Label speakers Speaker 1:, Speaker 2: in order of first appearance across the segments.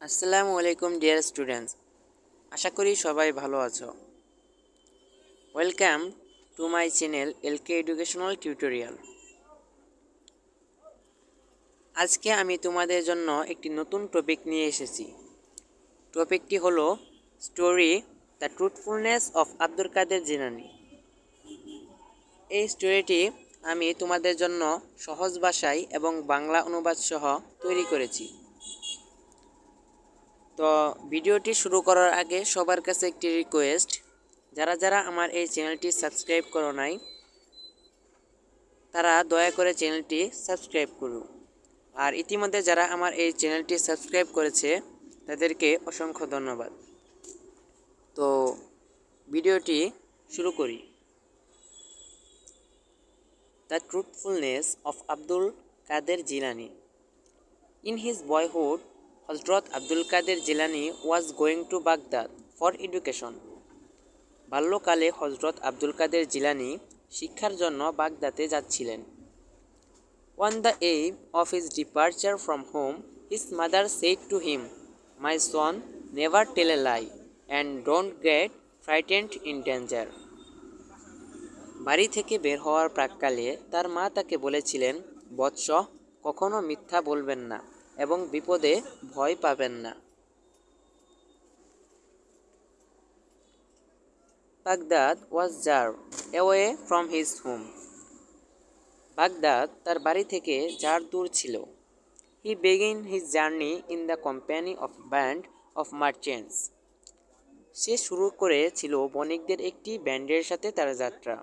Speaker 1: আসসালামু আলাইকুম dear students, আশা করি সবাই ভালো আছো। Welcome to my channel LK educational tutorial. আজকে আমি তোমাদের জন্য একটি নতুন টপিক নিয়ে এসেছি। টপিকটি হলো story the truthfulness of Abdul Qadir Jilani. এই স্টোরিটি আমি তোমাদের জন্য সহজ ভাষায় এবং বাংলা অনুবাদ সহ তৈরি করেছি। তো ভিডিওটি শুরু করার আগে সবার কাছে একটি রিকোয়েস্ট, যারা যারা আমার এই চ্যানেলটি সাবস্ক্রাইব করো নাই তারা দয়া করে চ্যানেলটি সাবস্ক্রাইব করুন। আর ইতিমধ্যে যারা আমার এই চ্যানেলটি সাবস্ক্রাইব করেছে তাদেরকে অসংখ্য ধন্যবাদ। তো ভিডিওটি শুরু করি। The truthfulness of Abdul Qadir Jilani. In his boyhood, Hazrat Abdul Qadir Jilani was going to Baghdad for education. বাল্যকালে হজরত আব্দুল কাদের জিলানী শিক্ষার জন্য বাগদাদে যাচ্ছিলেন। On the eve of his departure from home, his mother said to him, "My son, never tell a lie, and don't get frightened in danger." বাড়ি থেকে বের হওয়ার প্রাক্কালে তার মা তাকে বলেছিলেন, বৎস, কখনো মিথ্যা বলবেন না এবং বিপদে ভয় পাবেন না। Baghdad was far away from his home. Baghdad তার বাড়ি থেকে যার দূর ছিল। He began his journey in the company of a band of merchants. সে শুরু করেছিল বণিকদের একটি ব্যান্ডের সাথে তার যাত্রা।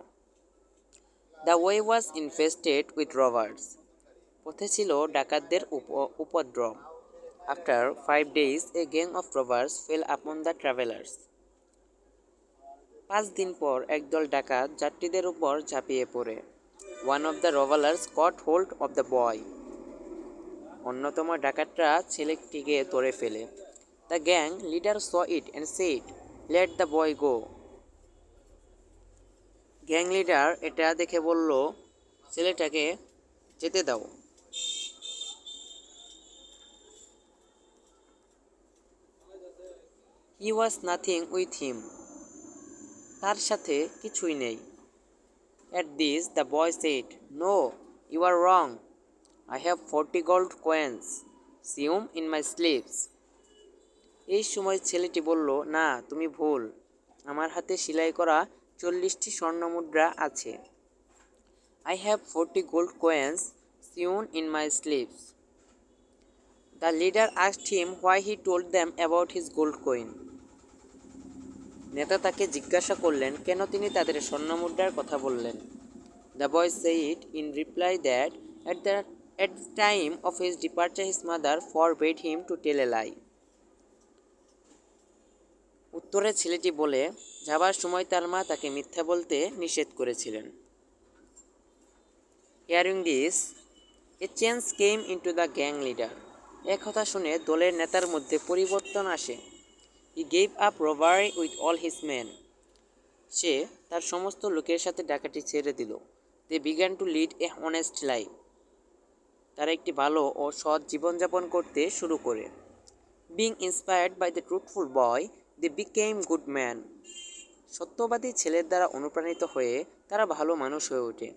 Speaker 1: The way was infested with robbers. পথে ছিল ডাকাতদের উপদ্রব। After 5 days, a gang of robbers fell upon the travelers. 5 দিন পর একদল ডাকাত যাত্রীদের উপর ঝাঁপিয়ে পড়ে। One of the robbers caught hold of the boy. অন্যতম ডাকাতরা ছেলেটিকে ধরে ফেলে। The gang leader saw it and said, "Let the boy go." Gang leader এটা দেখে বলল, ছেলেটাকে যেতে দাও। He was nothing with him. তার সাথে কিছুই নেই। At this the boy said, "No, you are wrong. I have 40 gold coins sewn in my sleeves." এই সময় ছেলেটি বলল, না, তুমি ভুল, আমার হাতে সেলাই করা 40টি স্বর্ণমুদ্রা আছে। I have 40 gold coins sewn in my sleeves. The leader asked him why he told them about his gold coin. নেতা তাকে জিজ্ঞাসা করলেন কেন তিনি তাদের স্বর্ণমুদ্রার কথা বললেন। The boy said in reply that at the time of his departure his mother forbade him to tell a lie. উত্তরে ছেলেটি বলে, যাবার সময় তার মা তাকে মিথ্যা বলতে নিষেধ করেছিলেন। Hearing this, a change came into the gang leader. এ কথা শুনে দলের নেতার মধ্যে পরিবর্তন আসে। He gave up robbery with all his men. সে তার সমস্ত লোকের সাথে ডাকাতি ছেড়ে দিল। They began to lead a honest life. তারা একটি ভালো ও সৎ জীবনযাপন করতে শুরু করে। Being inspired by the truthful boy, they became good men. সত্যবাদী ছেলের দ্বারা অনুপ্রাণিত হয়ে তারা ভালো মানুষ হয়ে ওঠে।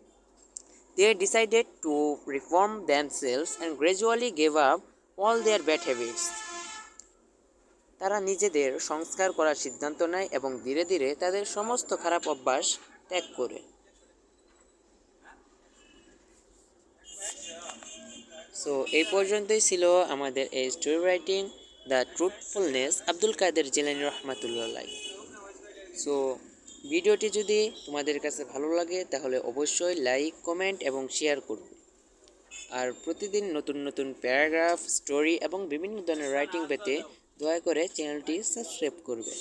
Speaker 1: They decided to reform themselves and gradually gave up all their bad habits. তারা নিজেদের সংস্কার করার সিদ্ধান্ত নেয় এবং ধীরে ধীরে তাদের সমস্ত খারাপ অভ্যাস ত্যাগ করে। সো এই পর্যন্তই ছিল আমাদের এই story writing the truthfulness Abdul Qadir Jilani রহমাতুল্লাহ। সো ভিডিওটি যদি তোমাদের কাছে ভালো লাগে তাহলে অবশ্যই লাইক, কমেন্ট এবং শেয়ার করবে। আর প্রতিদিন নতুন নতুন প্যারাগ্রাফ, স্টোরি এবং বিভিন্ন ধরনের রাইটিং পেতে দয়া করে চ্যানেলটি সাবস্ক্রাইব করবে।